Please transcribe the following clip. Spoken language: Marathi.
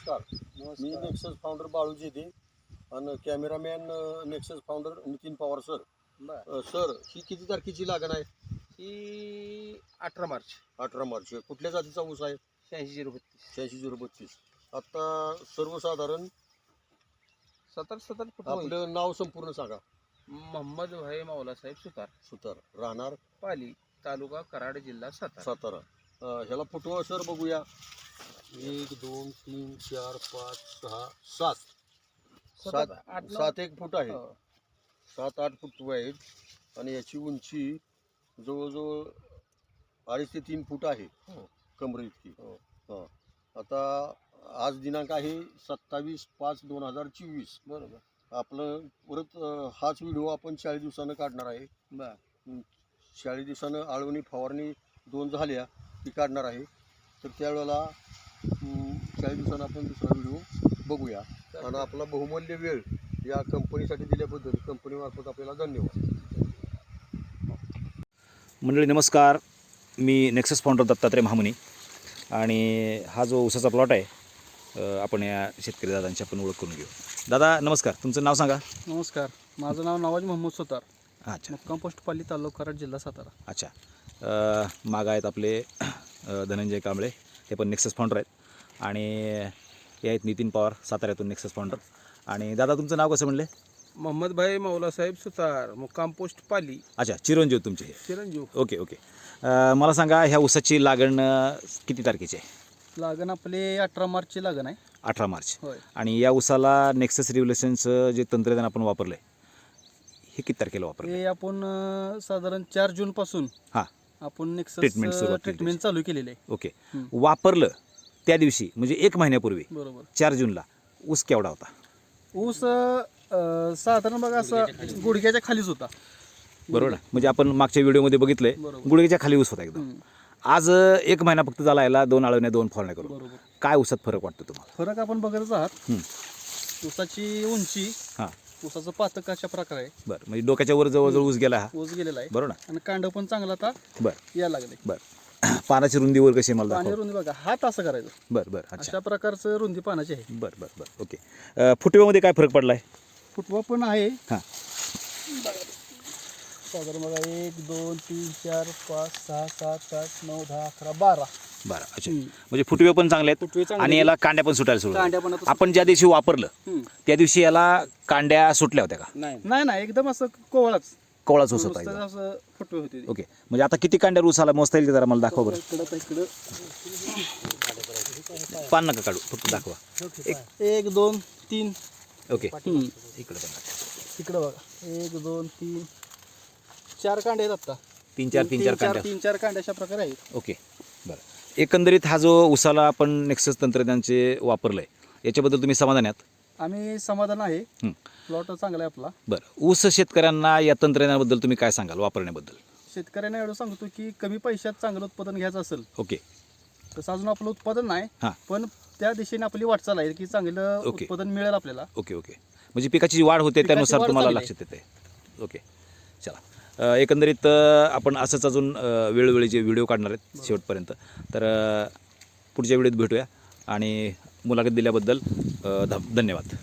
नमस्कार. मी नेक्सस फाउंडर बाळू जेदे आणि cameraman Nexus founder Nitin Pawar sir. Sir, ही किती तारखेची लागण आहे? ही 18 मार्च 18 मार्च. कुठल्या जातीचा ऊस आहे? 8632 8632. आता सर्वसाधारण 70 फूट होईल. आपलं नाव संपूर्ण सांगा. मोहम्मद भाई मावलासाहेब सुतार, सुतार, राहणार पाली, तालुका कराड, जिल्हा सातारा. सातारा. ह्याला फुटवा सर बघूया. 1 2 3 4 5 6 7 7 एक फूट आहे. 7-8 फूट आहेत आणि याची उंची जवळजवळ 2.5 ते 3 फूट आहे. कमरे इतकी. हां. आता आज दिनांक आहे 27/5/2024. बरोबर. आपलं परत हाच व्हिडिओ आपण 40 दिवसानं काढणार आहे. 40 दिवसानं आळवणी फवारणी 2 झाल्या ती काढणार आहे. तर त्यावेळेला 40 दिवसानं आपण दुसरा व्हिडिओ बघूया. आणि आपला बहुमूल्य वेळ या कंपनीसाठी दिल्याबद्दल कंपनीमार्फत आपल्याला धन्यवाद. मंडळी नमस्कार. मी नेक्सस फाउंडर दत्तात्रय महामुनी आणि हा जो ऊसाचा प्लॉट आहे आपण या शेतकरी दादांची आपण ओळख करून घेऊ. दादा नमस्कार, तुमचं नाव सांगा. नमस्कार, माझं नाव नवाज मोहम्मद सुतार, अच्छा. मुक्काम पोस्ट पाली, तालुका कराड, जिल्हा सातारा. अच्छा. माग आहेत आपले धनंजय कांबळे, हे पण नेक्सस फाउंडर आहेत. आणि हे आहेत नितीन पवार, साताऱ्यातून नेक्सस फाउंडर. आणि दादा तुमचं नाव कसं म्हणले? मोहम्मद भाई मावलासाहेब सुतार, मुक्काम पोस्ट पाली. अच्छा, चिरंजीव तुमचे हे. चिरंजीव. Okay okay. मला सांगा ह्या ऊसाची लागण किती तारखेची आहे? लागण आपली 18 मार्चची लागण आहे. 18 मार्च. होय. आणि या ऊसाला नेक्सस रिव्होल्युशनचं जे तंत्रज्ञान आपण वापरलं आहे हे किती तारखेला वापरलं? हे आपण साधारण 4 जूनपासून हां आपण नेक्सस ट्रीटमेंट सुरुवात केली ट्रीटमेंट चालू केलेली आहे. ओके. वापरलं त्या दिवशी म्हणजे 1 महिन्यापूर्वी बरोबर. 4 जूनला ऊस केवढा होता? ऊस साधारण बघा असं गुडघ्याच्या खालीच होता. बरोबर ना? म्हणजे आपण मागच्या व्हिडिओमध्ये बघितलंय बरोबर. गुडघ्याच्या खाली ऊस होता एकदम. आज 1 महिना फक्त झाला याला 2 आळवण्या 2 फवारण्या करून. बरोबर. काय ऊसात फरक वाटतो तुम्हाला? फरक आपण बघतच आहात. ऊसाची उंची, हां ऊसाचं पातक अशा प्रकारे आहे. बरं, म्हणजे डोक्याच्या वर जवळजवळ ऊस गेला हा. ऊस गेलेला आहे. बरोबर ना? आणि कांड पण चांगला आता बरं यायला लागले. बरं. पानाची रुंदीवर कशी आहे मला पाणी दाखवा. रुंदी बघा, हात असं करायचं. बरं बरं. अच्छा. अशा प्रकारचं रुंदी पानाची आहे. बरं बरं बरं. ओके. फुटव्यामध्ये काय फरक पडला आहे? फुटवा पण आहे. हां साधारण बघा 1 2 3 4 5 6 7 8 9 10 11 12. बरं. अच्छा. म्हणजे फुटवे पण चांगले फुटवे आहेत चांगले आणि याला कांड्या पण सुटायला सुरू कांड्या पण झाल्या. आता आपण ज्या दिवशी वापरलं हम्म. त्या दिवशी याला कांड्या सुटल्या होत्या का? नाही नाही एकदम असं कोवळाच कोवळाच ऊस होता नुसतं एकदम. असं फुटवे होते. ओके. म्हणजे आता किती कांड्या ऊस आला मोजता येईल की जरा मला दाखवा बरं. इकडं पान नका काढू, फक्त दाखवा. 1 2 3. ओके. हम्म. इकडे पण दाखवा. इकडं बघा 1 2 3 4 कांडे आहेत आता. 3-4 कांड्या. 3-4 कांडे अशा प्रकारे आहेत. ओके. बरं. एकंदरीत हा जो ऊसाला आपण नेक्सस तंत्रज्ञानचे वापरलं आहे याच्याबद्दल तुम्ही समाधानी आहात? आम्ही समाधान आहे. प्लॉट चांगला आहे आपला. बरं. ऊस शेतकऱ्यांना या तंत्रज्ञानाबद्दल तुम्ही काय सांगाल वापरण्याबद्दल? शेतकऱ्यांना एवढं सांगतो की कमी पैशात चांगलं उत्पादन घ्यायचं असेल ओके. तसं अजून आपलं उत्पादन नाही, हां. पण त्या दिशेने आपली वाटचाल आहे की चांगलं ओके. उत्पादन मिळेल आपल्याला. Okay okay. म्हणजे पिकाची जी वाढ होते पिकाची त्यानुसार वाढ तुम्हाला चांगली लक्षात येते. ओके. चला. एकंदरीत आपण असंच अजून वेळोवेळी जे व्हिडिओ काढणार आहेत शेवटपर्यंत. तर पुढच्या व्हिडिओत भेटूया आणि मुलाखत दिल्याबद्दल धन्यवाद.